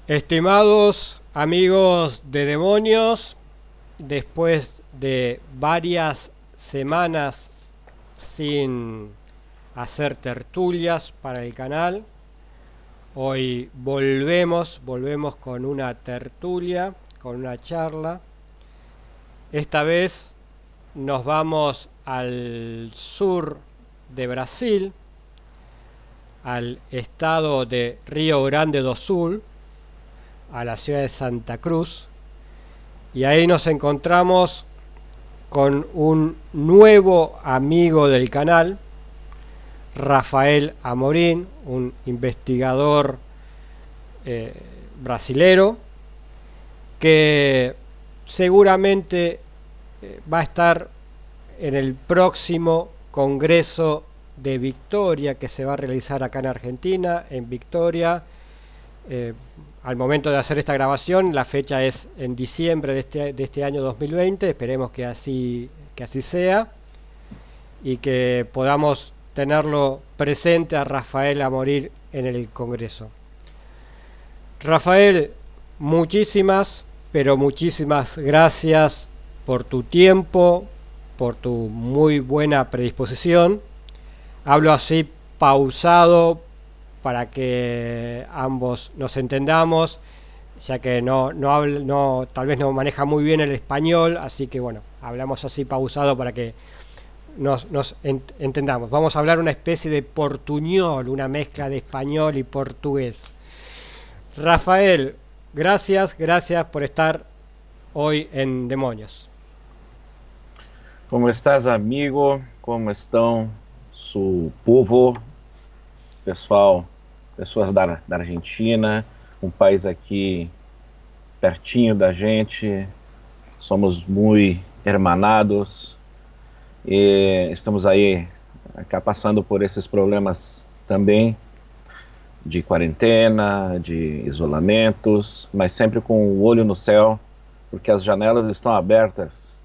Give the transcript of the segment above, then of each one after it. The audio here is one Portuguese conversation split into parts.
Estimados amigos de demonios, después de varias semanas sin hacer tertulias para el canal, hoy volvemos con una tertulia, con una charla. Esta vez nos vamos al sur de Brasil, al estado de Río Grande do Sul, a la ciudad de Santa Cruz, y ahí nos encontramos con un nuevo amigo del canal, Rafael Amorim, un investigador brasilero que seguramente va a estar en el próximo Congreso de Victoria que se va a realizar acá en Argentina, en Victoria. Al momento de hacer esta grabación, la fecha es en diciembre de este año 2020. Esperemos que así sea y que podamos tenerlo presente a Rafael Amorim en el Congreso. Rafael, muchísimas, pero muchísimas gracias por tu tiempo, por tu muy buena predisposición. Hablo así pausado para que ambos nos entendamos, ya que tal vez no maneja muy bien el español, así que bueno, hablamos así pausado para que nos entendamos. Vamos a hablar una especie de portuñol, una mezcla de español y portugués. Rafael, gracias por estar hoy en Demonios. Como estás, amigo? Como estão su povo, pessoal, pessoas da Argentina, um país aqui pertinho da gente, somos muito hermanados e estamos aí acá passando por esses problemas também de quarentena, de isolamentos, mas sempre com o olho no céu, porque as janelas estão abertas.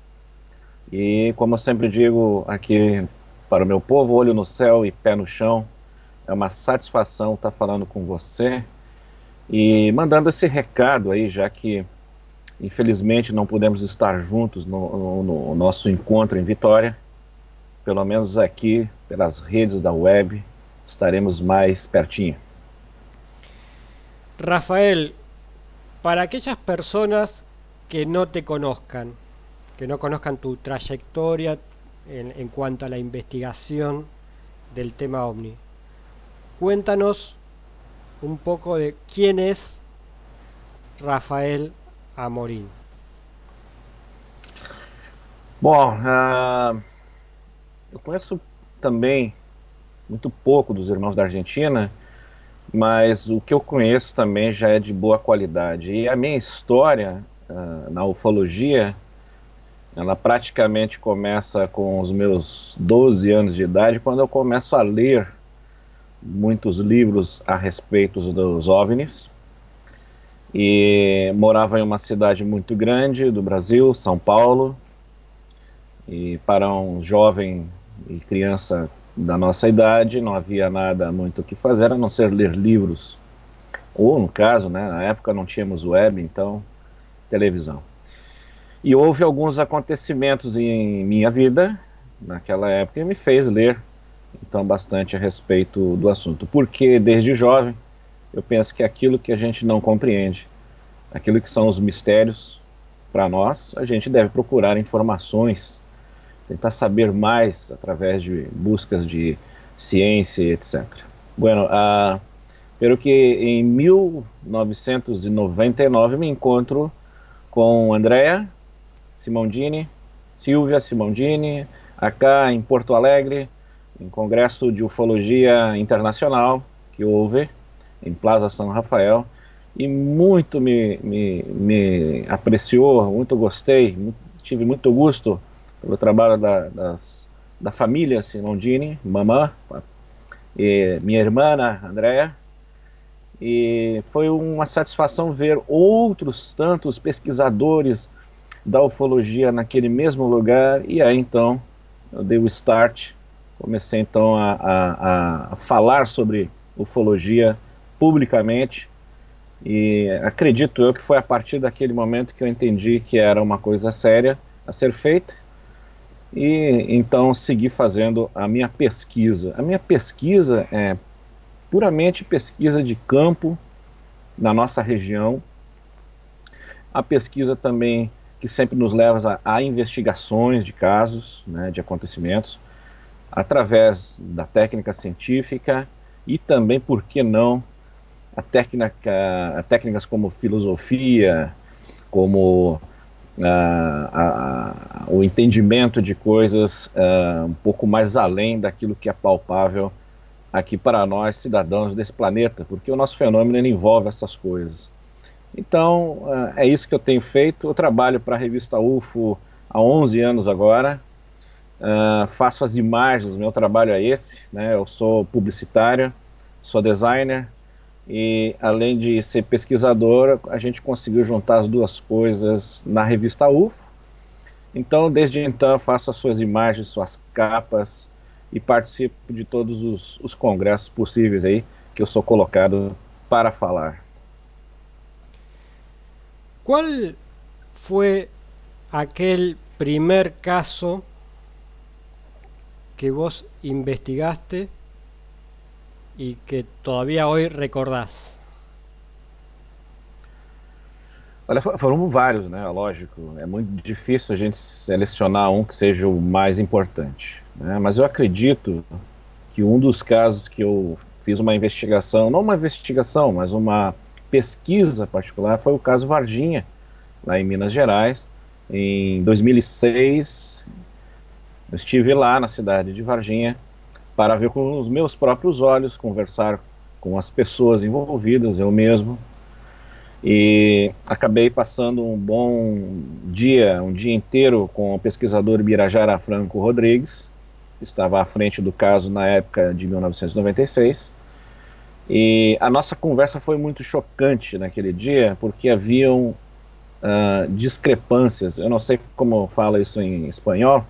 E como eu sempre digo aqui para o meu povo, olho no céu e pé no chão, é uma satisfação estar falando com você e mandando esse recado aí, já que infelizmente não pudemos estar juntos no nosso encontro em Vitória. Pelo menos aqui, pelas redes da web, estaremos mais pertinho. Rafael, para aquellas personas que no te conozcan, que no conozcan tu trayectoria en cuanto a la investigación del tema OVNI, cuéntanos un poco de quién es Rafael Amorim. Bom, eu conheço também muito pouco dos irmãos da Argentina, mas o que eu conheço também já é de boa qualidade. E a minha história na ufologia, ela praticamente começa com os meus 12 anos de idade, quando eu começo a ler muitos livros a respeito dos OVNIs. E morava em uma cidade muito grande do Brasil, São Paulo, e para um jovem e criança da nossa idade não havia nada muito o que fazer a não ser ler livros, ou no caso, né, na época não tínhamos web, então televisão. E houve alguns acontecimentos em minha vida naquela época que me fez ler então bastante a respeito do assunto, porque desde jovem eu penso que aquilo que a gente não compreende, aquilo que são os mistérios para nós, a gente deve procurar informações, tentar saber mais através de buscas de ciência, etc. Bueno, pelo que em 1999 me encontro com Andrea Simondini, Silvia Simondini, acá em Porto Alegre, em Congresso de Ufologia Internacional que houve em Plaza São Rafael, e muito me apreciou, muito gostei, tive muito gosto pelo trabalho da família Simondini, mamã, e minha irmã Andrea, e foi uma satisfação ver outros tantos pesquisadores da ufologia naquele mesmo lugar, e aí então eu dei o start, comecei então a falar sobre ufologia publicamente, E acredito eu que foi a partir daquele momento que eu entendi que era uma coisa séria a ser feita, e então segui fazendo a minha pesquisa. A minha pesquisa é puramente pesquisa de campo na nossa região, a pesquisa também que sempre nos leva a investigações de casos, né, de acontecimentos, através da técnica científica e também, por que não, técnicas como filosofia, como o entendimento de coisas um pouco mais além daquilo que é palpável aqui para nós, cidadãos desse planeta, porque o nosso fenômeno ele envolve essas coisas. Então, é isso que eu tenho feito. Eu trabalho para a revista UFO há 11 anos agora, faço as imagens, meu trabalho é esse, né? Eu sou publicitário, sou designer, e além de ser pesquisador, a gente conseguiu juntar as duas coisas na revista UFO. Então, desde então, eu faço as suas imagens, suas capas, e participo de todos os congressos possíveis aí que eu sou colocado para falar. ¿Cuál fue aquel primer caso que vos investigaste y que todavía hoy recordás? Olha, foram vários, né? Lógico, é muito difícil a gente selecionar um que seja o mais importante, né? Mas eu acredito que um dos casos que eu fiz uma investigação, não uma investigação, mas uma pesquisa particular, foi o caso Varginha, lá em Minas Gerais. Em 2006, eu estive lá na cidade de Varginha para ver com os meus próprios olhos, conversar com as pessoas envolvidas, eu mesmo, e acabei passando um bom dia, um dia inteiro com o pesquisador Birajara Franco Rodrigues, que estava à frente do caso na época de 1996, e a nossa conversa foi muito chocante naquele dia, porque haviam discrepâncias, eu não sei como fala isso em espanhol,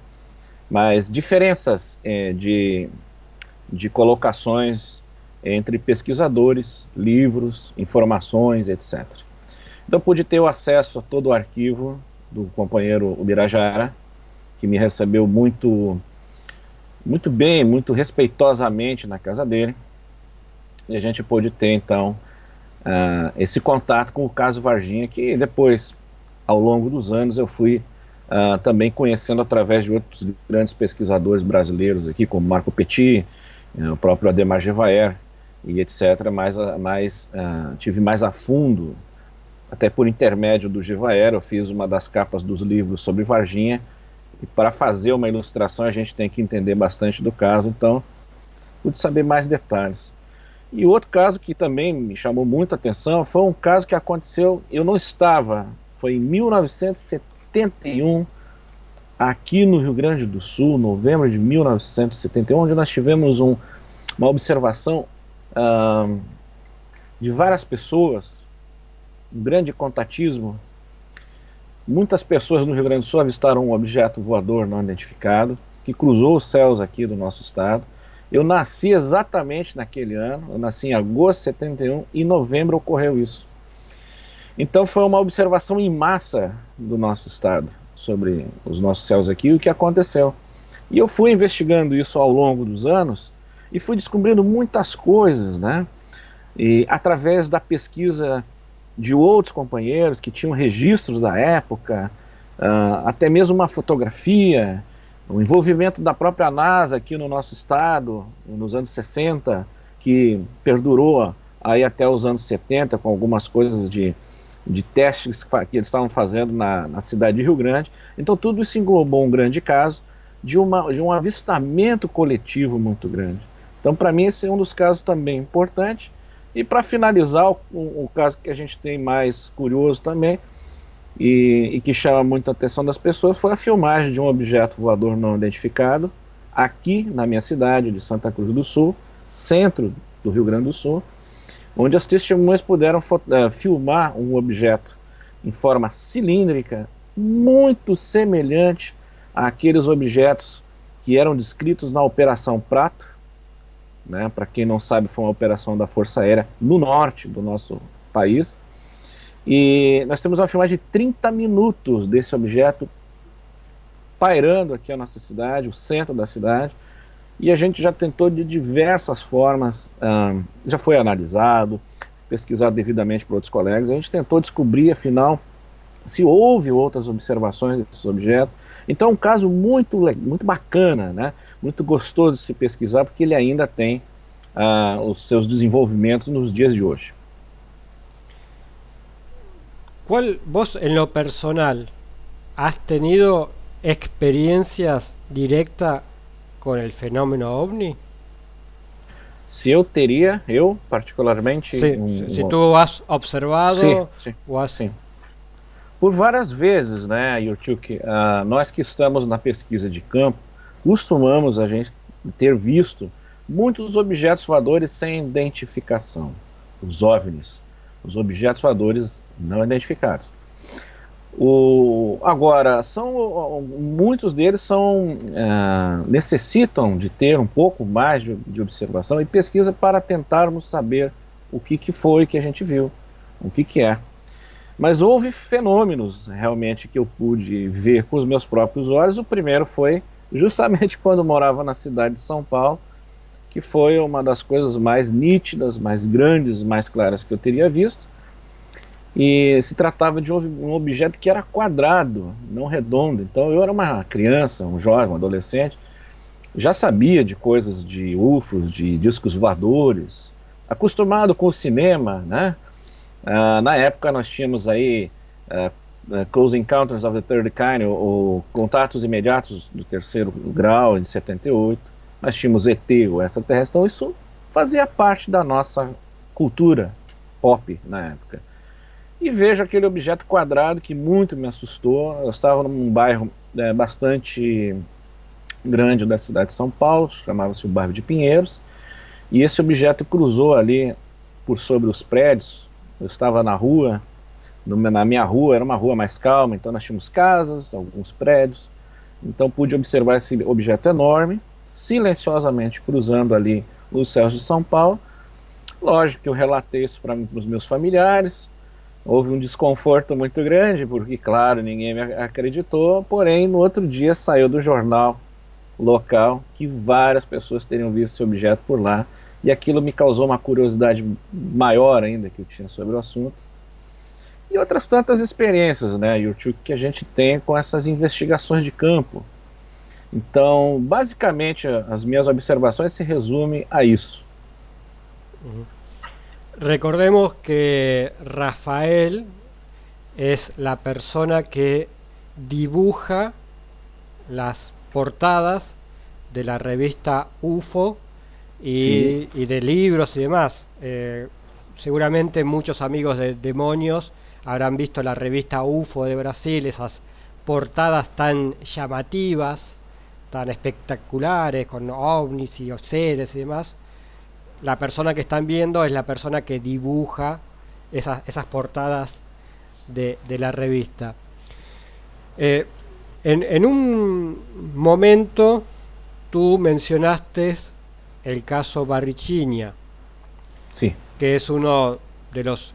mas diferenças de colocações entre pesquisadores, livros, informações, etc. Então pude ter o acesso a todo o arquivo do companheiro Ubirajara, que me recebeu muito bem, muito respeitosamente na casa dele, e a gente pôde ter então esse contato com o caso Varginha, que depois, ao longo dos anos, eu fui também conhecendo através de outros grandes pesquisadores brasileiros aqui, como Marco Petit, o próprio Ademar Gevaert, e etc., mas tive mais a fundo, até por intermédio do Gevaert. Eu fiz uma das capas dos livros sobre Varginha, e para fazer uma ilustração a gente tem que entender bastante do caso, então pude saber mais detalhes. E outro caso que também me chamou muito a atenção foi um caso que aconteceu, eu não estava, foi em 1971, aqui no Rio Grande do Sul, novembro de 1971, onde nós tivemos uma observação de várias pessoas, um grande contatismo. Muitas pessoas no Rio Grande do Sul avistaram um objeto voador não identificado, que cruzou os céus aqui do nosso estado. Eu nasci exatamente naquele ano, eu nasci em agosto de 71, e em novembro ocorreu isso. Então foi uma observação em massa do nosso estado, sobre os nossos céus aqui, e o que aconteceu. E eu fui investigando isso ao longo dos anos, e fui descobrindo muitas coisas, né? E através da pesquisa de outros companheiros que tinham registros da época, até mesmo uma fotografia, o envolvimento da própria NASA aqui no nosso estado, nos anos 60, que perdurou aí até os anos 70, com algumas coisas de testes que eles estavam fazendo na cidade de Rio Grande. Então tudo isso englobou um grande caso de um avistamento coletivo muito grande. Então para mim esse é um dos casos também importantes. E para finalizar, o caso que a gente tem mais curioso também, e que chama muito a atenção das pessoas, foi a filmagem de um objeto voador não identificado, aqui na minha cidade de Santa Cruz do Sul, centro do Rio Grande do Sul, onde as testemunhas puderam filmar um objeto em forma cilíndrica, muito semelhante àqueles objetos que eram descritos na Operação Prato, né? Para quem não sabe, foi uma operação da Força Aérea no norte do nosso país. E nós temos uma filmagem de 30 minutos desse objeto pairando aqui a nossa cidade, o centro da cidade, e a gente já tentou de diversas formas, já foi analisado, pesquisado devidamente por outros colegas, a gente tentou descobrir, afinal, se houve outras observações desses objetos. Então é um caso muito bacana, né? Muito gostoso de se pesquisar, porque ele ainda tem os seus desenvolvimentos nos dias de hoje. Vos en lo personal has tenido experiencias directas con el fenómeno ovni? Se eu teria, eu particularmente... Sí, si tú has observado sim, o has... sim. Por várias vezes, né, Yurchuk, nós que estamos na pesquisa de campo, costumamos a gente ter visto muitos objetos voadores sem identificação, os OVNIs, os objetos voadores não identificados. Agora, muitos deles necessitam de ter um pouco mais de observação e pesquisa para tentarmos saber o que foi que a gente viu, o que é. Mas houve fenômenos realmente que eu pude ver com os meus próprios olhos. O primeiro foi justamente quando eu morava na cidade de São Paulo, que foi uma das coisas mais nítidas, mais grandes, mais claras que eu teria visto. E se tratava de um objeto que era quadrado, não redondo. Então eu era uma criança, um jovem, um adolescente, já sabia de coisas de UFOs, de discos voadores, acostumado com o cinema, né? Na época nós tínhamos aí Close Encounters of the Third Kind, ou Contatos Imediatos do Terceiro Grau, em 78. Nós tínhamos ET, o extraterrestre. Então isso fazia parte da nossa cultura pop na época. E vejo aquele objeto quadrado que muito me assustou. Eu estava num bairro bastante grande da cidade de São Paulo, chamava-se o bairro de Pinheiros, e esse objeto cruzou ali por sobre os prédios. Eu estava na rua, na minha rua, era uma rua mais calma, então nós tínhamos casas, alguns prédios, então pude observar esse objeto enorme, silenciosamente cruzando ali os céus de São Paulo. Lógico que eu relatei isso para os meus familiares, houve um desconforto muito grande, porque claro, ninguém me acreditou, porém no outro dia saiu do jornal local que várias pessoas teriam visto esse objeto por lá, e aquilo me causou uma curiosidade maior ainda que eu tinha sobre o assunto. E outras tantas experiências, né, Yurchuk, que a gente tem com essas investigações de campo. Então, basicamente, as minhas observações se resumem a isso. Recordemos que Rafael es la persona que dibuja las portadas de la revista UFO y de libros y demás. Seguramente muchos amigos de Demonios habrán visto la revista UFO de Brasil, esas portadas tan llamativas, tan espectaculares, con ovnis y seres y demás. La persona que están viendo es la persona que dibuja esas portadas de la revista. En un momento tú mencionaste el caso Barrichiña, sí, que es uno de los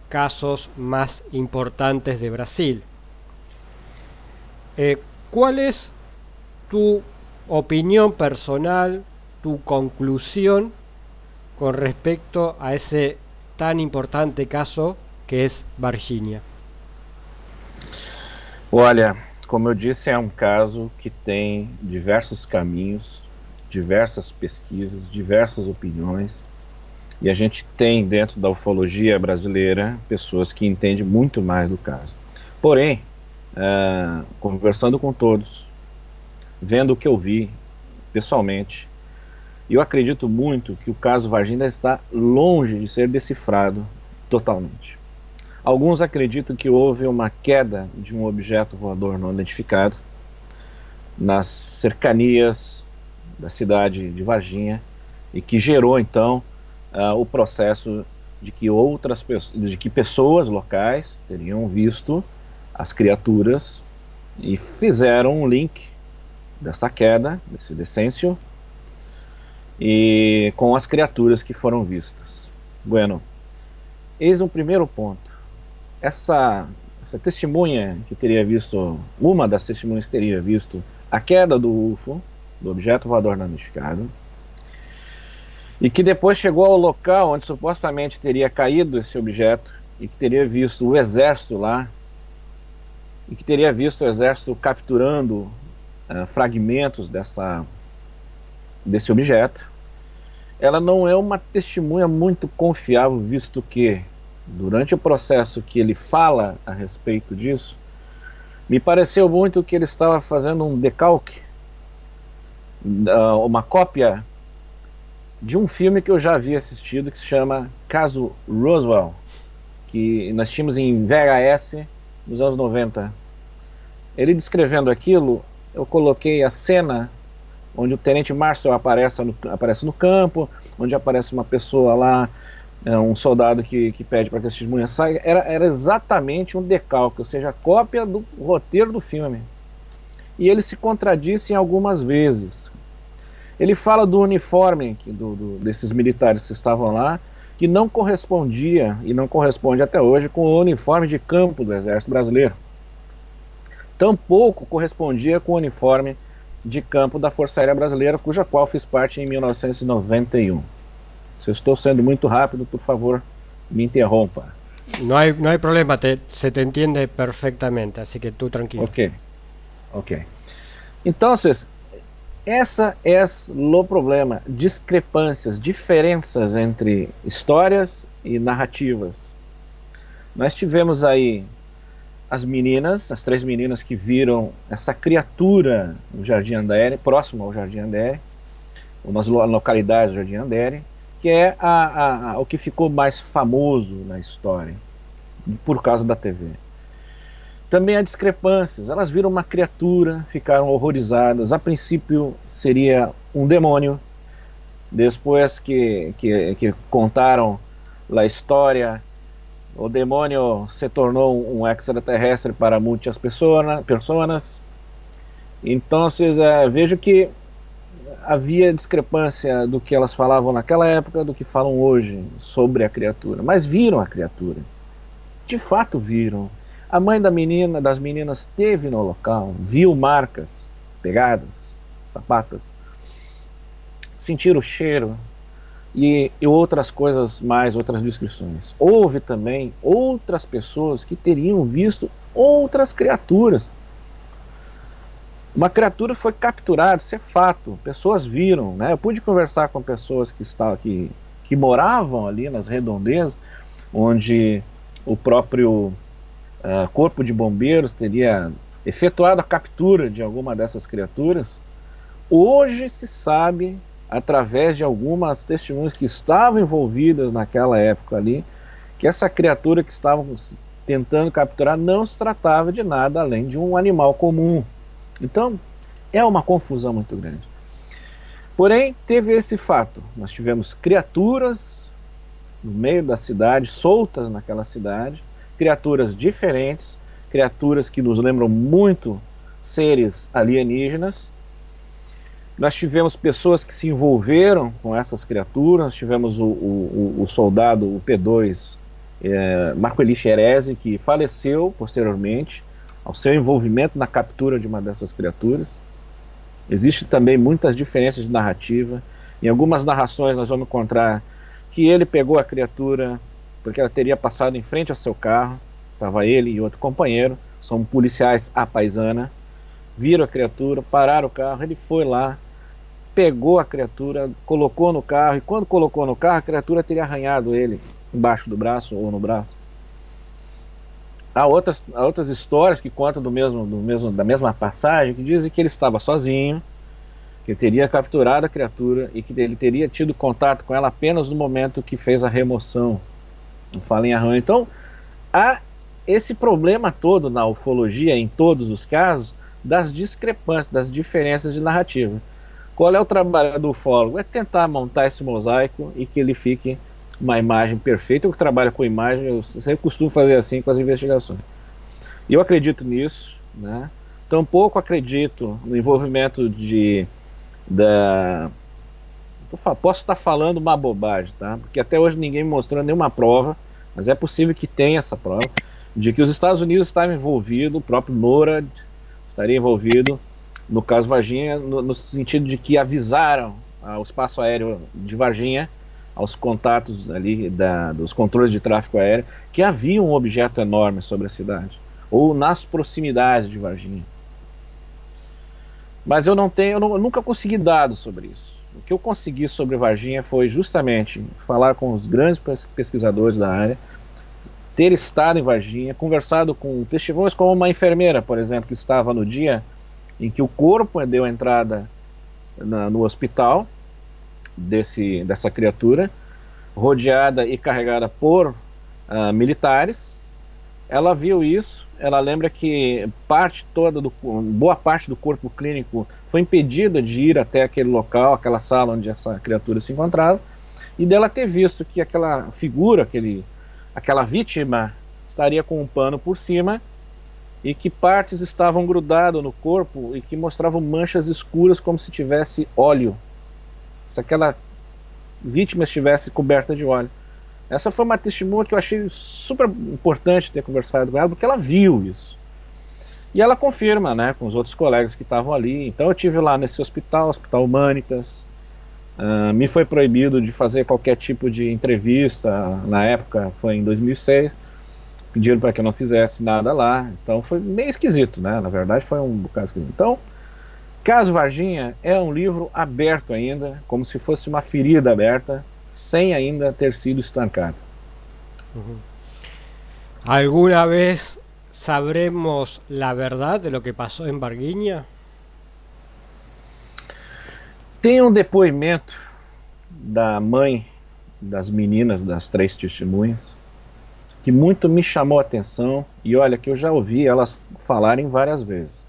casos más importantes de Brasil. ¿Cuál es tu opinión personal, tu conclusión con respecto a ese tan importante caso que es Varginha? Olha, como eu disse, é um caso que tem diversos caminhos, diversas pesquisas, diversas opiniões, e a gente tem dentro da ufologia brasileira pessoas que entendem muito mais do caso. Porém, conversando com todos, vendo o que eu vi pessoalmente, eu acredito muito que o caso Varginha está longe de ser decifrado totalmente. Alguns acreditam que houve uma queda de um objeto voador não identificado nas cercanias da cidade de Varginha e que gerou então o processo de que pessoas locais teriam visto as criaturas e fizeram um link dessa queda, desse descenso, e com as criaturas que foram vistas. Bueno, Eis um primeiro ponto. Essa testemunha que teria visto, uma das testemunhas que teria visto a queda do UFO, do objeto voador não identificado, e que depois chegou ao local onde supostamente teria caído esse objeto, e que teria visto o exército lá, e que teria visto o exército capturando fragmentos desse objeto, ela não é uma testemunha muito confiável, visto que, durante o processo que ele fala a respeito disso, me pareceu muito que ele estava fazendo um decalque, uma cópia de um filme que eu já havia assistido, que se chama Caso Roswell, que nós tínhamos em VHS nos anos 90. Ele descrevendo aquilo, eu coloquei a cena onde o Tenente Marshall aparece no campo, onde aparece uma pessoa lá, um soldado que pede para que a testemunha saia. Era exatamente um decalque, ou seja, a cópia do roteiro do filme. E ele se contradisse em algumas vezes. Ele fala do uniforme desses militares que estavam lá, que não correspondia, e não corresponde até hoje, com o uniforme de campo do Exército Brasileiro. Tampouco correspondia com o uniforme de campo da Força Aérea Brasileira, cuja qual fiz parte em 1991. Se eu estou sendo muito rápido, por favor, me interrompa. No hay problema, se te entiende perfectamente, así que tú tranquilo. Ok. Entonces, essa é o problema, discrepâncias, diferenças entre histórias e narrativas. Nós tivemos aí as três meninas que viram essa criatura no Jardim Andere, próximo ao Jardim Andere, ou nas localidades do Jardim Andere, que é o que ficou mais famoso na história, por causa da TV. Também há discrepâncias, elas viram uma criatura, ficaram horrorizadas, a princípio seria um demônio, depois que contaram a história, o demônio se tornou um extraterrestre para muitas pessoas. Então, vejo que havia discrepância do que elas falavam naquela época, do que falam hoje sobre a criatura. Mas viram a criatura. De fato viram. A mãe das meninas esteve no local, viu marcas, pegadas, sapatas, sentiram o cheiro, e outras coisas mais, outras descrições. Houve também outras pessoas que teriam visto outras criaturas. Uma criatura foi capturada, isso é fato, pessoas viram, né? Eu pude conversar com pessoas que moravam ali nas redondezas, onde o próprio corpo de bombeiros teria efetuado a captura de alguma dessas criaturas. Hoje se sabe, através de algumas testemunhas que estavam envolvidas naquela época ali, que essa criatura que estavam tentando capturar não se tratava de nada além de um animal comum. Então, é uma confusão muito grande. Porém, teve esse fato. Nós tivemos criaturas no meio da cidade, soltas naquela cidade, criaturas diferentes, criaturas que nos lembram muito seres alienígenas. Nós tivemos pessoas que se envolveram com essas criaturas. Nós tivemos o soldado, o P2, Marco Elie Xerezi, que faleceu posteriormente ao seu envolvimento na captura de uma dessas criaturas. Existem também muitas diferenças de narrativa. Em algumas narrações nós vamos encontrar que ele pegou a criatura porque ela teria passado em frente ao seu carro, estava ele e outro companheiro, são policiais à paisana, viram a criatura, pararam o carro, ele foi lá, pegou a criatura, colocou no carro, e quando colocou no carro, a criatura teria arranhado ele embaixo do braço ou no braço. Há outras histórias que contam da mesma passagem, que dizem que ele estava sozinho, que ele teria capturado a criatura e que ele teria tido contato com ela apenas no momento que fez a remoção. Não fala em arranho. Então, há esse problema todo na ufologia, em todos os casos, das discrepâncias, das diferenças de narrativa. Qual é o trabalho do ufólogo? É tentar montar esse mosaico e que ele fique uma imagem perfeita. Eu que trabalho com imagem, eu sempre costumo fazer assim com as investigações. E eu acredito nisso, né? Tampouco acredito no envolvimento posso estar falando uma bobagem, tá? Porque até hoje ninguém me mostrou nenhuma prova mas é possível que tenha essa prova de que os Estados Unidos estavam envolvidos, o próprio NORAD estaria envolvido no caso Varginha, no sentido de que avisaram ao espaço aéreo de Varginha, aos contatos ali dos controles de tráfego aéreo, que havia um objeto enorme sobre a cidade, ou nas proximidades de Varginha. Mas eu nunca consegui dados sobre isso. O que eu consegui sobre Varginha foi justamente falar com os grandes pesquisadores da área, ter estado em Varginha, conversado com testemunhas como uma enfermeira, por exemplo, que estava no dia em que o corpo deu entrada no hospital dessa criatura, rodeada e carregada por militares. Ela viu isso, ela lembra que boa parte do corpo clínico foi impedida de ir até aquele local, aquela sala onde essa criatura se encontrava, e dela ter visto que aquela figura, aquela vítima, estaria com um pano por cima, e que partes estavam grudadas no corpo e que mostravam manchas escuras como se tivesse óleo, se aquela vítima estivesse coberta de óleo. Essa foi uma testemunha que eu achei super importante ter conversado com ela, porque ela viu isso. E ela confirma, né, com os outros colegas que estavam ali. Então eu estive lá nesse Hospital Humanitas. Me foi proibido de fazer qualquer tipo de entrevista, na época foi em 2006, pediram para que eu não fizesse nada lá, então foi meio esquisito, né, na verdade foi um bocado esquisito. Então, Caso Varginha é um livro aberto ainda, como se fosse uma ferida aberta, sem ainda ter sido estancado. ¿Alguna vez sabremos la verdad de lo que pasó en Varginha? Tem um depoimento da mãe das meninas, das 3 testemunhas, que muito me chamou a atenção, e olha que eu já ouvi elas falarem várias vezes.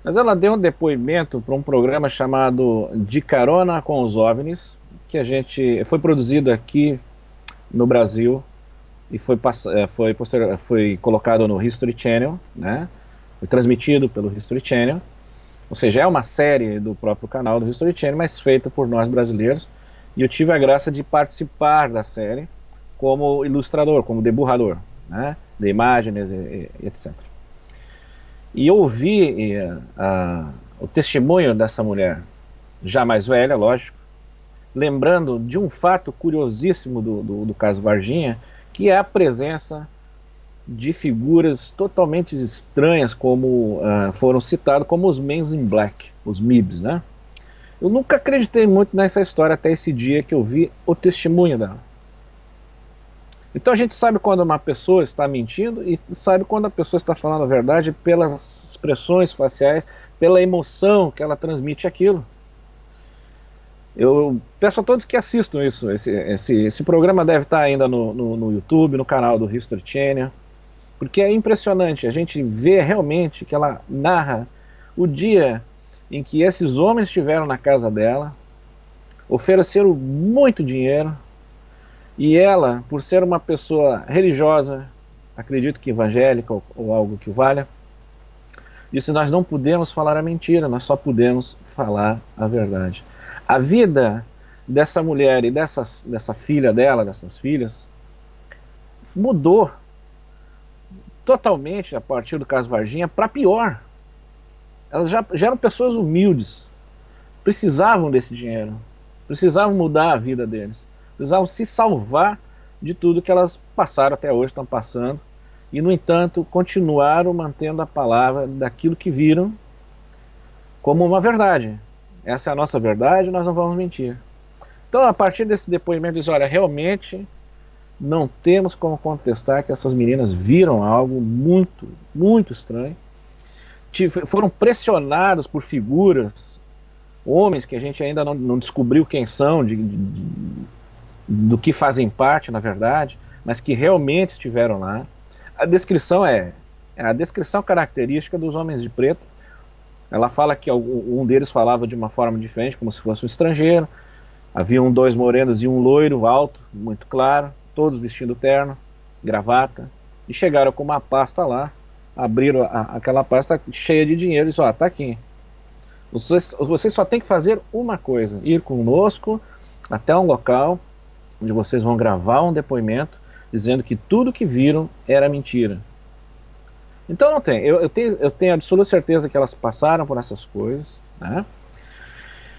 Mas ela deu um depoimento para um programa chamado De Carona com os OVNIs, que foi produzido aqui no Brasil e foi colocado no History Channel, né? Foi transmitido pelo History Channel, ou seja, é uma série do próprio canal do History Channel, mas feita por nós brasileiros, e eu tive a graça de participar da série como ilustrador, como deburrador, né, de imagens e etc. E eu ouvi o testemunho dessa mulher, já mais velha, lógico, lembrando de um fato curiosíssimo do caso Varginha, que é a presença de figuras totalmente estranhas, como foram citados como os Men in Black, os MIBs, né? Eu nunca acreditei muito nessa história até esse dia que eu vi o testemunho dela. Então a gente sabe quando uma pessoa está mentindo e sabe quando a pessoa está falando a verdade pelas expressões faciais, pela emoção que ela transmite aquilo. Eu peço a todos que assistam isso. Esse programa deve estar ainda no YouTube, no canal do History Channel, porque é impressionante. A gente vê realmente que ela narra o dia em que esses homens estiveram na casa dela, ofereceram muito dinheiro, e ela, por ser uma pessoa religiosa, acredito que evangélica ou algo que valha, disse: nós não podemos falar a mentira, nós só podemos falar a verdade. A vida dessa mulher e dessa filha dela, dessas filhas, mudou totalmente a partir do caso Varginha para pior. Elas já eram pessoas humildes, precisavam desse dinheiro, precisavam mudar a vida deles, precisavam se salvar de tudo que elas passaram até hoje, estão passando, e no entanto continuaram mantendo a palavra daquilo que viram como uma verdade. Essa é a nossa verdade, nós não vamos mentir. Então, a partir desse depoimento, diz: olha, realmente não temos como contestar que essas meninas viram algo muito, muito estranho. Foram pressionadas por figuras, homens que a gente ainda não descobriu quem são, do que fazem parte, na verdade, mas que realmente estiveram lá. A descrição é a descrição característica dos homens de preto. Ela fala que um deles falava de uma forma diferente, como se fosse um estrangeiro. Haviam 2 morenos e um loiro alto, muito claro, todos vestindo terno, gravata, e chegaram com uma pasta lá, abriram aquela pasta cheia de dinheiro e disseram: tá aqui. Vocês só tem que fazer uma coisa: ir conosco até um local onde vocês vão gravar um depoimento, dizendo que tudo que viram era mentira. Então não tem, eu tenho absoluta certeza que elas passaram por essas coisas, né?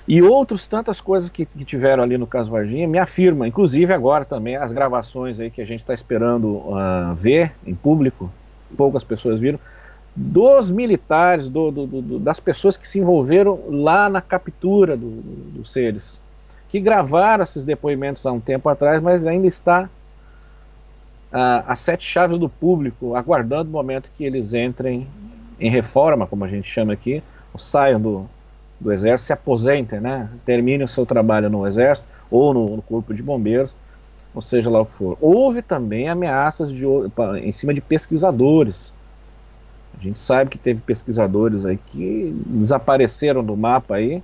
E outros tantas coisas que tiveram ali no caso Varginha me afirma, inclusive agora também as gravações aí que a gente está esperando ver em público, poucas pessoas viram, dos militares, das pessoas que se envolveram lá na captura dos seres, que gravaram esses depoimentos há um tempo atrás, mas ainda está as 7 chaves do público, aguardando o momento que eles entrem em reforma, como a gente chama aqui, ou saiam do exército, se aposentem, né? Terminem o seu trabalho no exército ou no corpo de bombeiros, ou seja lá o que for. Houve também ameaças em cima de pesquisadores. A gente sabe que teve pesquisadores aí que desapareceram do mapa aí,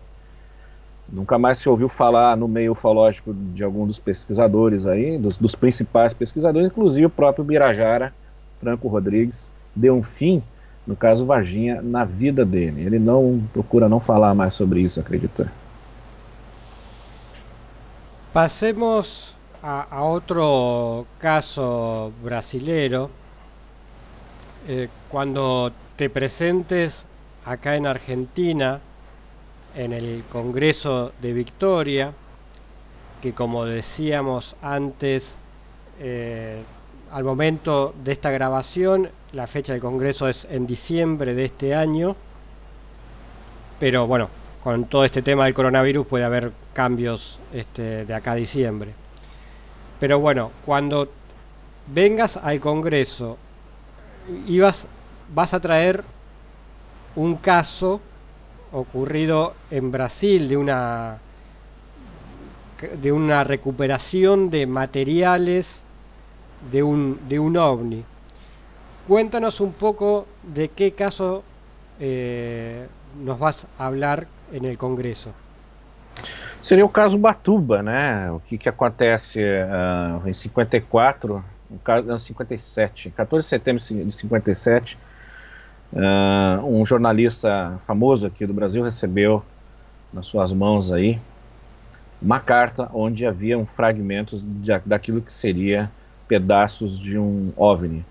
nunca mais se ouviu falar no meio ufológico de algum dos pesquisadores aí, dos principais pesquisadores, inclusive o próprio Birajara Franco Rodrigues deu um fim, no caso Varginha, na vida dele. Ele não procura não falar mais sobre isso, acredito. Pasemos a otro caso brasilero. Cuando te presentes acá en Argentina, en el Congreso de Victoria, que como decíamos antes, al momento de esta grabación, la fecha del Congreso es en diciembre de este año, pero bueno, con todo este tema del coronavirus puede haber cambios de acá a diciembre. Pero bueno, cuando vengas al Congreso, vas a traer un caso ocurrido en Brasil de una recuperación de materiales de un ovni. Cuéntanos un poco de qué caso nos vas a hablar en el Congreso. Seria o caso Ubatuba, né? O que acontece em 54, no 57, 14 de setembro de 57, um jornalista famoso aqui do Brasil recebeu nas suas mãos aí uma carta onde haviam fragmentos daquilo que seria pedaços de um OVNI.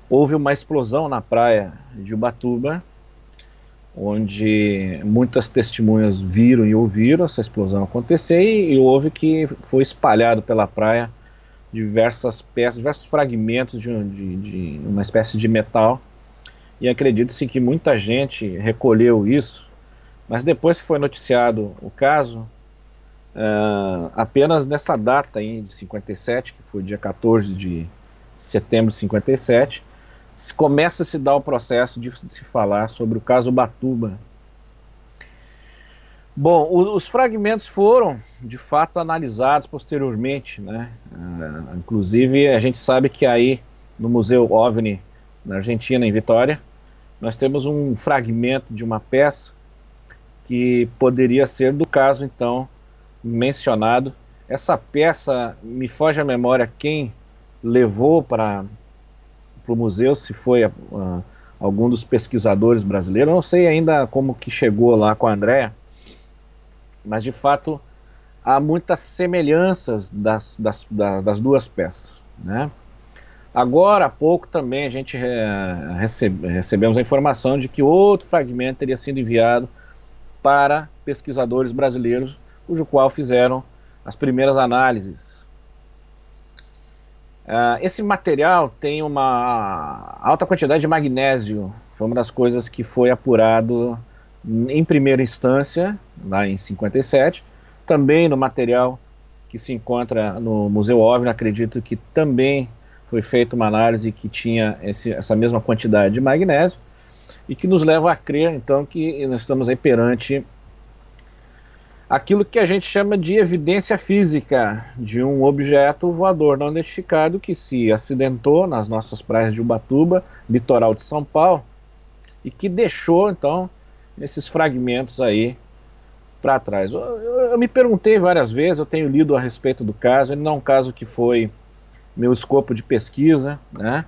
Houve uma explosão na praia de Ubatuba, onde muitas testemunhas viram e ouviram essa explosão acontecer, e houve que foi espalhado pela praia diversas peças, diversos fragmentos de uma espécie de metal, e acredita-se que muita gente recolheu isso, mas depois que foi noticiado o caso, apenas nessa data aí de 57, que foi dia 14 de setembro de 57, começa a se dar o processo de se falar sobre o caso Ubatuba. Bom, os fragmentos foram, de fato, analisados posteriormente, né? Inclusive, a gente sabe que aí, no Museu OVNI, na Argentina, em Vitória, nós temos um fragmento de uma peça que poderia ser do caso, então, mencionado. Essa peça, me foge à memória quem levou para o museu, se foi algum dos pesquisadores brasileiros. Eu não sei ainda como que chegou lá com a Andréa, mas de fato há muitas semelhanças das duas peças, né? Agora há pouco também a gente recebemos a informação de que outro fragmento teria sido enviado para pesquisadores brasileiros, cujo qual fizeram as primeiras análises. Esse material tem uma alta quantidade de magnésio, foi uma das coisas que foi apurado em primeira instância, lá em 57, também no material que se encontra no Museu OVNI, acredito que também foi feita uma análise que tinha essa mesma quantidade de magnésio, e que nos leva a crer, então, que nós estamos aí perante aquilo que a gente chama de evidência física de um objeto voador não identificado que se acidentou nas nossas praias de Ubatuba, litoral de São Paulo, e que deixou, então, esses fragmentos aí para trás. Eu me perguntei várias vezes, eu tenho lido a respeito do caso, ele não é um caso que foi meu escopo de pesquisa, né?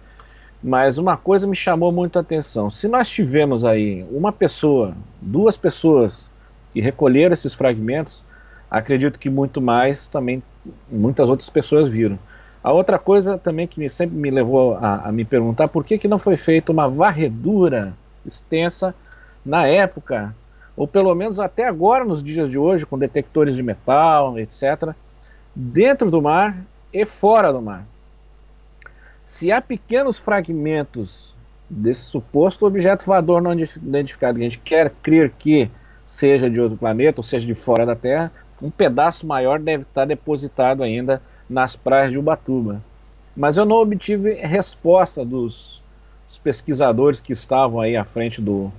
Mas uma coisa me chamou muito a atenção. Se nós tivemos aí uma pessoa, duas pessoas que recolheram esses fragmentos, acredito que muito mais também, muitas outras pessoas viram. A outra coisa também que sempre me levou a me perguntar por que não foi feita uma varredura extensa na época, ou pelo menos até agora, nos dias de hoje, com detectores de metal, etc., dentro do mar e fora do mar. Se há pequenos fragmentos desse suposto objeto voador não identificado, que a gente quer crer que seja de outro planeta, ou seja, de fora da Terra, um pedaço maior deve estar depositado ainda nas praias de Ubatuba. Mas eu não obtive resposta dos pesquisadores que estavam aí à frente do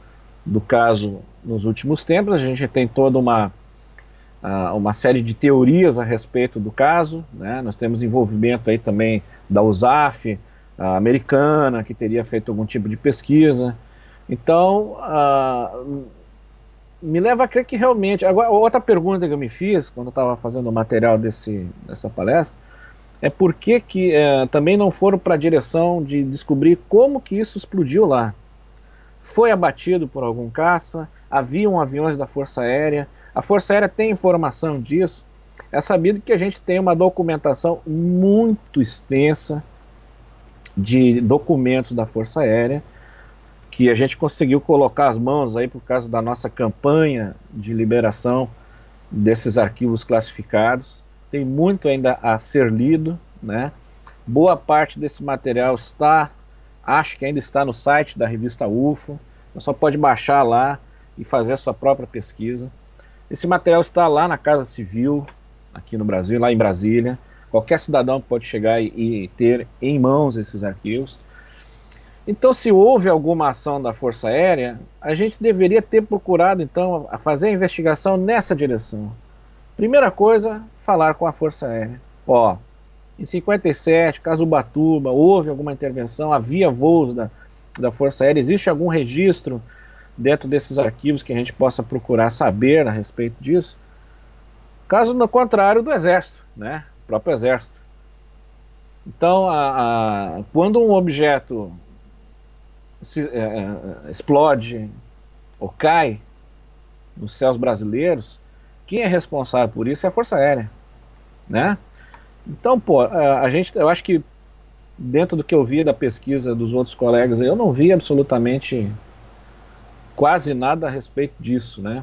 caso nos últimos tempos. A gente tem toda uma série de teorias a respeito do caso, né? Nós temos envolvimento aí também da USAF, a americana, que teria feito algum tipo de pesquisa. Então, me leva a crer que realmente... Agora, outra pergunta que eu me fiz quando eu estava fazendo o material dessa palestra é por que também não foram para a direção de descobrir como que isso explodiu lá. Foi abatido por algum caça? Haviam aviões da Força Aérea? A Força Aérea tem informação disso? É sabido que a gente tem uma documentação muito extensa de documentos da Força Aérea, que a gente conseguiu colocar as mãos aí por causa da nossa campanha de liberação desses arquivos classificados. Tem muito ainda a ser lido, né? Boa parte desse material acho que ainda está no site da revista UFO. Você só pode baixar lá e fazer a sua própria pesquisa. Esse material está lá na Casa Civil, aqui no Brasil, lá em Brasília. Qualquer cidadão pode chegar e ter em mãos esses arquivos. Então, se houve alguma ação da Força Aérea, a gente deveria ter procurado, então, a fazer a investigação nessa direção. Primeira coisa, falar com a Força Aérea. Ó, em 57, caso Ubatuba, houve alguma intervenção, havia voos da Força Aérea, existe algum registro dentro desses arquivos que a gente possa procurar saber a respeito disso? Caso no contrário, do Exército, né? O próprio Exército. Então, quando um objeto explode ou cai nos céus brasileiros, quem é responsável por isso é a Força Aérea, né? Então, eu acho que dentro do que eu vi da pesquisa dos outros colegas, eu não vi absolutamente quase nada a respeito disso, né?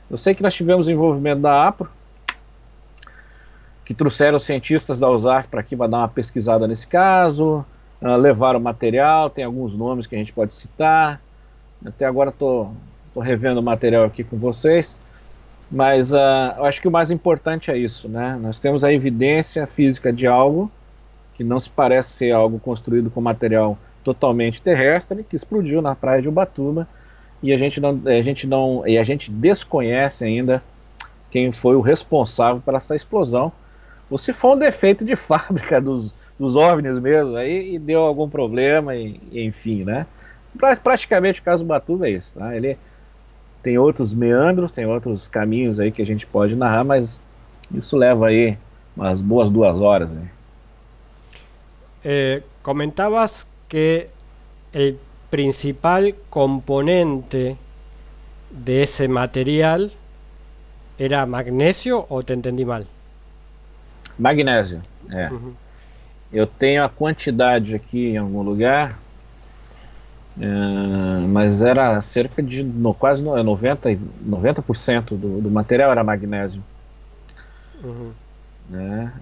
Eu sei que nós tivemos envolvimento da APRO, que trouxeram cientistas da USAF para aqui para dar uma pesquisada nesse caso, levaram material, tem alguns nomes que a gente pode citar. Até agora estou revendo o material aqui com vocês, mas eu acho que o mais importante é isso, né? Nós temos a evidência física de algo que não se parece ser algo construído com material totalmente terrestre, que explodiu na praia de Ubatuba, e a gente desconhece ainda quem foi o responsável por essa explosão, ou se foi um defeito de fábrica dos OVNIs mesmo, aí e deu algum problema, e enfim, né? Praticamente o caso Ubatuba é isso, tá? Ele tem outros meandros, tem outros caminhos aí que a gente pode narrar, mas isso leva aí umas boas 2 horas, né? Comentabas que el principal componente de ese material era magnesio, o te entendí mal? Magnésio, Uhum. Eu tenho a quantidade aqui em algum lugar, mas era cerca de quase 90% do material era magnésio. Uhum. Né?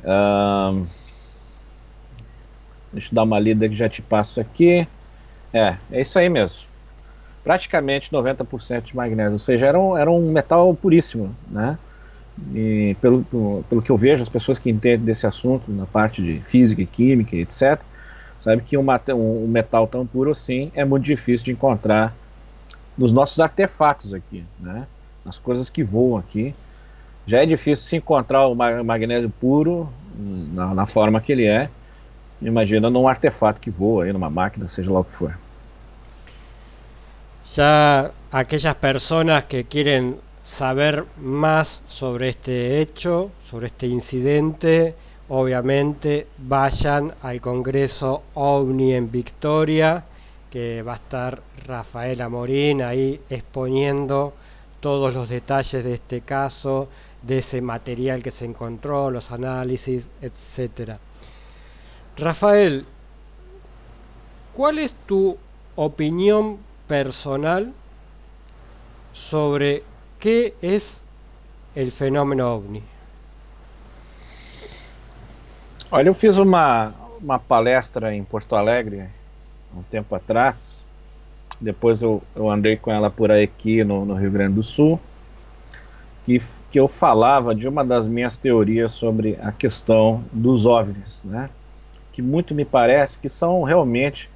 Deixa eu dar uma lida que já te passo aqui. É isso aí mesmo. Praticamente 90% de magnésio, ou seja, era um metal puríssimo, né? E pelo que eu vejo, as pessoas que entendem desse assunto, na parte de física e química, etc., sabe que um metal tão puro assim é muito difícil de encontrar nos nossos artefatos aqui, né? Nas coisas que voam aqui. Já é difícil se encontrar o magnésio puro na forma que ele é. Imagina num artefato que voa aí, numa máquina, seja lá o que for. Ya aquellas personas que quieren saber más sobre este hecho, sobre este incidente, obviamente vayan al Congreso OVNI en Victoria, que va a estar Rafael Amorín ahí exponiendo todos los detalles de este caso, de ese material que se encontró, los análisis, etcétera. Rafael, ¿cuál es tu opinión personal sobre qué es el fenómeno ovni? Olha, eu fiz uma palestra em Porto Alegre há um tempo atrás. Depois eu andei com ela por aqui no Rio Grande do Sul, que eu falava de uma das minhas teorias sobre a questão dos OVNIs, né? Que muito me parece que são realmente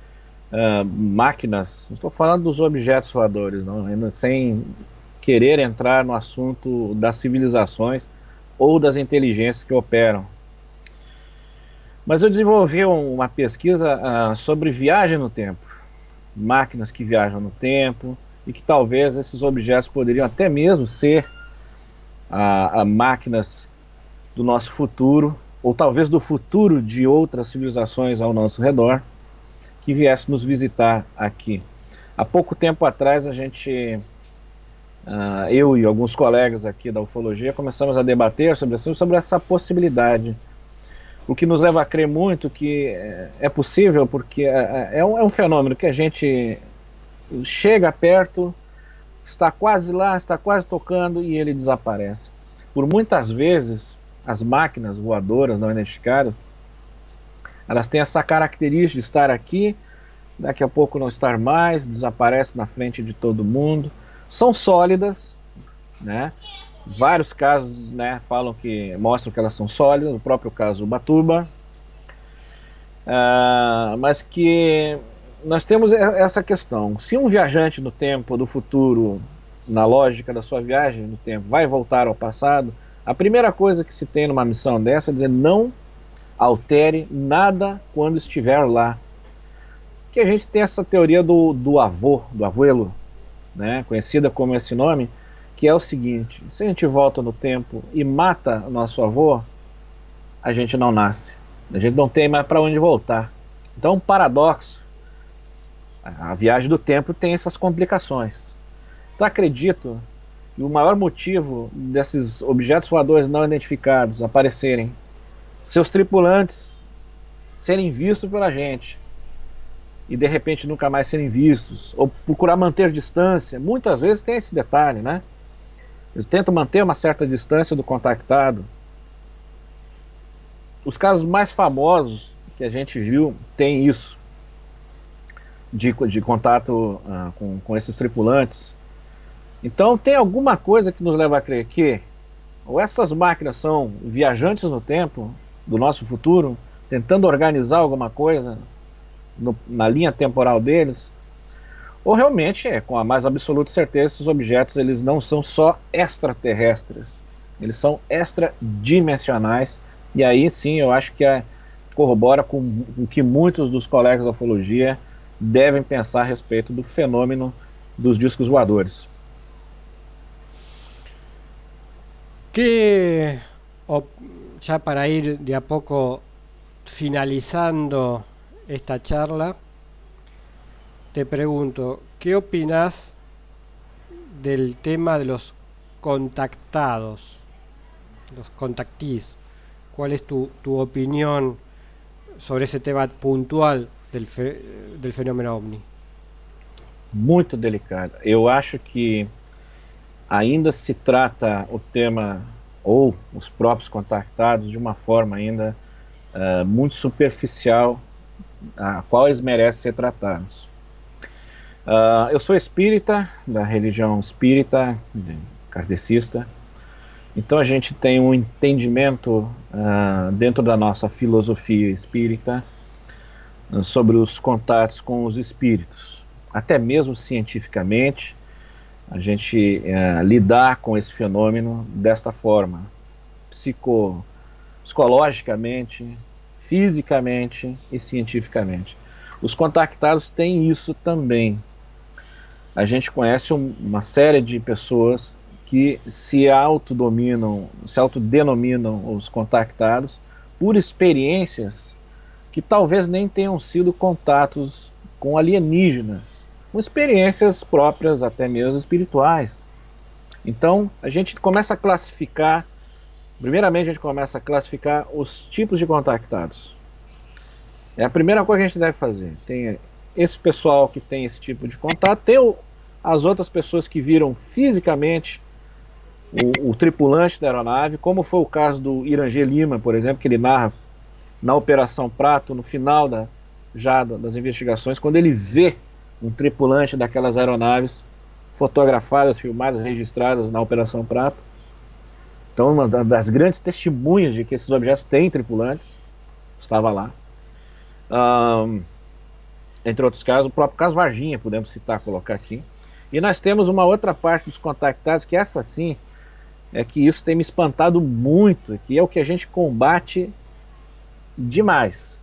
máquinas. Não estou falando dos objetos voadores, não, ainda sem querer entrar no assunto das civilizações ou das inteligências que operam. Mas eu desenvolvi uma pesquisa sobre viagem no tempo, máquinas que viajam no tempo, e que talvez esses objetos poderiam até mesmo ser máquinas do nosso futuro, ou talvez do futuro de outras civilizações ao nosso redor, que viessem nos visitar aqui. Há pouco tempo atrás, eu e alguns colegas aqui da ufologia começamos a debater sobre essa possibilidade. O que nos leva a crer muito que é possível, porque é um fenômeno que a gente chega perto, está quase lá, está quase tocando e ele desaparece. Por muitas vezes, as máquinas voadoras não identificadas, elas têm essa característica de estar aqui, daqui a pouco não estar mais, desaparece na frente de todo mundo. São sólidas, né? Vários casos, né, mostram que elas são sólidas, o próprio caso Ubatuba, mas que nós temos essa questão. Se um viajante no tempo do futuro, na lógica da sua viagem no tempo, vai voltar ao passado, a primeira coisa que se tem numa missão dessa é dizer: não altere nada quando estiver lá. Que a gente tem essa teoria do abuelo, né, conhecida como esse nome, que é o seguinte: se a gente volta no tempo e mata nosso avô, a gente não nasce, a gente não tem mais para onde voltar. Então, um paradoxo. A viagem do tempo tem essas complicações. Então, acredito que o maior motivo desses objetos voadores não identificados aparecerem, seus tripulantes serem vistos pela gente e de repente nunca mais serem vistos, ou procurar manter distância. Muitas vezes tem esse detalhe, né? Eles tentam manter uma certa distância do contactado. Os casos mais famosos que a gente viu tem isso, de contato com esses tripulantes. Então tem alguma coisa que nos leva a crer que ou essas máquinas são viajantes no tempo do nosso futuro, tentando organizar alguma coisa na linha temporal deles, ou realmente, com a mais absoluta certeza, esses objetos eles não são só extraterrestres, eles são extradimensionais. E aí sim eu acho que corrobora com o que muitos dos colegas da ufologia devem pensar a respeito do fenômeno dos discos voadores. Ya para ir de a poco finalizando esta charla, te pregunto, ¿qué opinas del tema de los contactados, los contactees? ¿Cuál es tu opinión sobre ese tema puntual del fenômeno OVNI? Muito delicado. Eu acho que ainda se trata o tema, ou os próprios contactados, de uma forma ainda muito superficial, a qual eles merecem ser tratados. Eu sou espírita, da religião espírita, kardecista. Então a gente tem um entendimento dentro da nossa filosofia espírita sobre os contatos com os espíritos. Até mesmo cientificamente, a gente lidar com esse fenômeno desta forma, psicologicamente, fisicamente e cientificamente. Os contactados têm isso também. A gente conhece uma série de pessoas que se autodenominam os contactados por experiências que talvez nem tenham sido contatos com alienígenas, com experiências próprias até mesmo espirituais. Então a gente começa a classificar, primeiramente a gente começa a classificar os tipos de contactados. É a primeira coisa que a gente deve fazer. Tem esse pessoal que tem esse tipo de contato, tem as outras pessoas que viram fisicamente o tripulante da aeronave, como foi o caso do Irangê Lima, por exemplo, que ele narra na Operação Prato, no final das investigações, quando ele vê um tripulante daquelas aeronaves fotografadas, filmadas, registradas na Operação Prato. Então, uma das grandes testemunhas de que esses objetos têm tripulantes estava lá. Entre outros casos, o próprio caso Varginha, podemos citar, colocar aqui. E nós temos uma outra parte dos contactados, que essa sim, é que isso tem me espantado muito, que é o que a gente combate demais,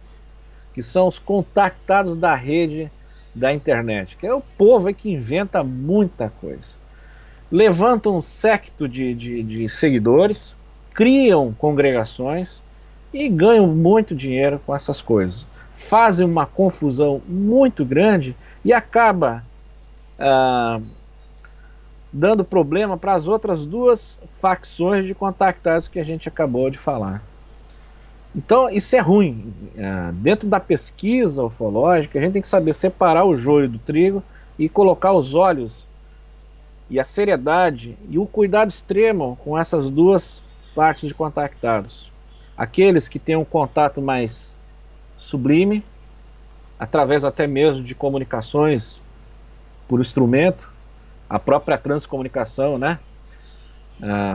que são os contactados da rede da internet, que é o povo aí que inventa muita coisa. Levantam um séquito de seguidores, criam congregações e ganham muito dinheiro com essas coisas. Fazem uma confusão muito grande e acaba dando problema para as outras duas facções de contactados que a gente acabou de falar. Então isso é ruim. Dentro da pesquisa ufológica, a gente tem que saber separar o joio do trigo e colocar os olhos e a seriedade e o cuidado extremo com essas duas partes de contactados. Aqueles que têm um contato mais sublime, através até mesmo de comunicações por instrumento, a própria transcomunicação, né?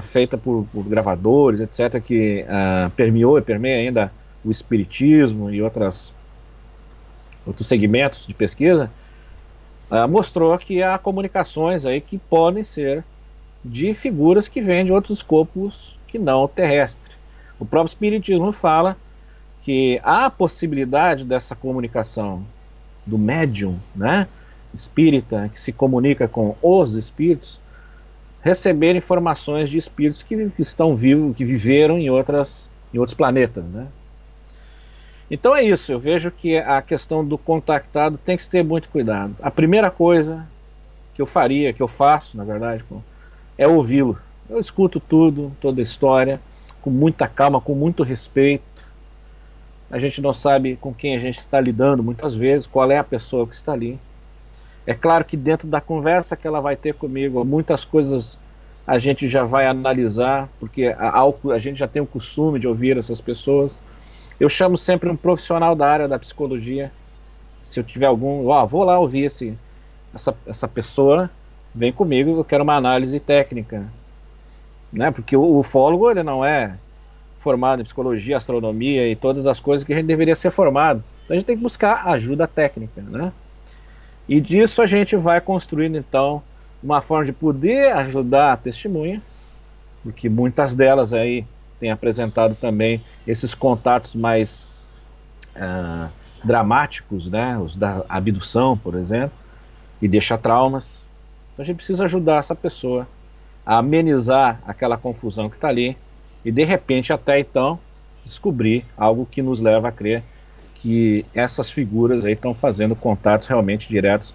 Feita por gravadores, etc., que permeou e permeia ainda o espiritismo e outros segmentos de pesquisa, mostrou que há comunicações aí que podem ser de figuras que vêm de outros escopos que não o terrestre. O próprio espiritismo fala que há a possibilidade dessa comunicação do médium, né, espírita, que se comunica com os espíritos, receber informações de espíritos que estão vivos, que viveram em outros planetas, né? Então é isso, eu vejo que a questão do contactado tem que ter muito cuidado. A primeira coisa que eu faria, que eu faço, na verdade, é ouvi-lo. Eu escuto tudo, toda a história, com muita calma, com muito respeito. A gente não sabe com quem a gente está lidando muitas vezes, qual é a pessoa que está ali. É claro que dentro da conversa que ela vai ter comigo, muitas coisas a gente já vai analisar, porque a gente já tem o costume de ouvir essas pessoas. Eu chamo sempre um profissional da área da psicologia. Se eu tiver vou lá ouvir essa pessoa, vem comigo, eu quero uma análise técnica, né? Porque o ufólogo, ele não é formado em psicologia, astronomia e todas as coisas que a gente deveria ser formado. Então a gente tem que buscar ajuda técnica, né? E disso a gente vai construindo, então, uma forma de poder ajudar a testemunha, porque muitas delas aí têm apresentado também esses contatos mais dramáticos, né? Os da abdução, por exemplo, e deixa traumas. Então a gente precisa ajudar essa pessoa a amenizar aquela confusão que está ali e, de repente, até então, descobrir algo que nos leva a crer que essas figuras aí estão fazendo contatos realmente direto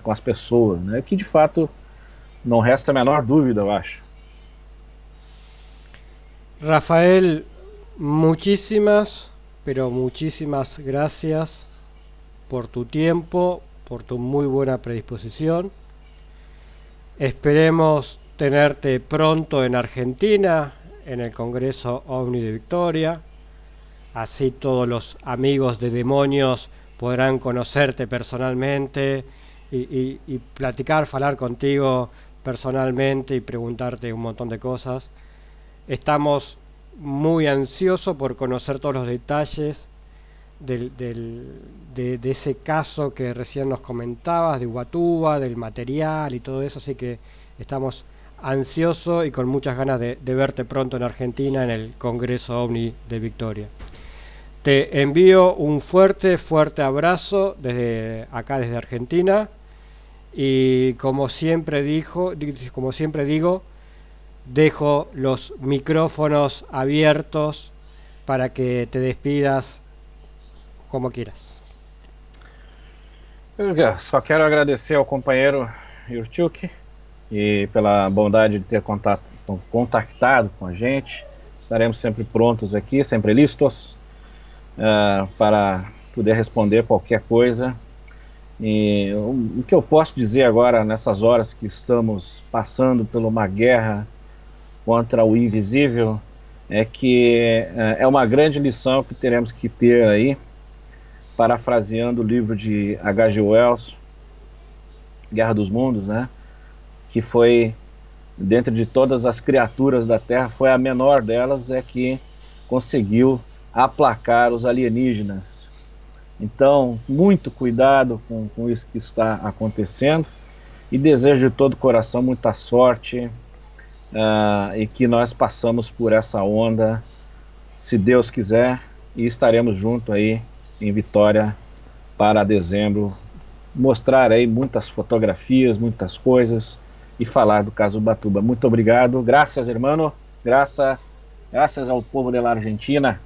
com as pessoas, né? Que de fato não resta a menor dúvida, eu acho. Rafael, muchísimas, pero muchísimas gracias por tu tiempo, por tu muy buena predisposición. Esperemos tenerte pronto en Argentina, en el Congreso OVNI de Victoria. Así todos los amigos de demonios podrán conocerte personalmente y platicar, hablar contigo personalmente y preguntarte un montón de cosas. Estamos muy ansiosos por conocer todos los detalles de ese caso que recién nos comentabas, de Ubatuba, del material y todo eso, así que estamos ansiosos y con muchas ganas de verte pronto en Argentina en el Congreso OVNI de Victoria. Te envío un fuerte abrazo desde acá, desde Argentina, y como siempre digo, dejo los micrófonos abiertos para que te despidas como quieras. Eu só quero agradecer ao companheiro Yurchuk e pela bondade de ter contactado com a gente. Estaremos sempre prontos aqui, sempre listos, para puder responder qualquer coisa. E o que eu posso dizer agora, nessas horas que estamos passando por uma guerra contra o invisível, é que é uma grande lição que teremos que ter aí, parafraseando o livro de H.G. Wells, Guerra dos Mundos, né? Que foi, dentre de todas as criaturas da Terra, foi a menor delas, é que conseguiu aplacar os alienígenas. Então, muito cuidado com isso que está acontecendo, e desejo de todo o coração muita sorte, e que nós passamos por essa onda, se Deus quiser, e estaremos juntos aí em Vitória para dezembro, mostrar aí muitas fotografias, muitas coisas, e falar do caso Ubatuba. Muito obrigado, graças, hermano, graças ao povo da Argentina.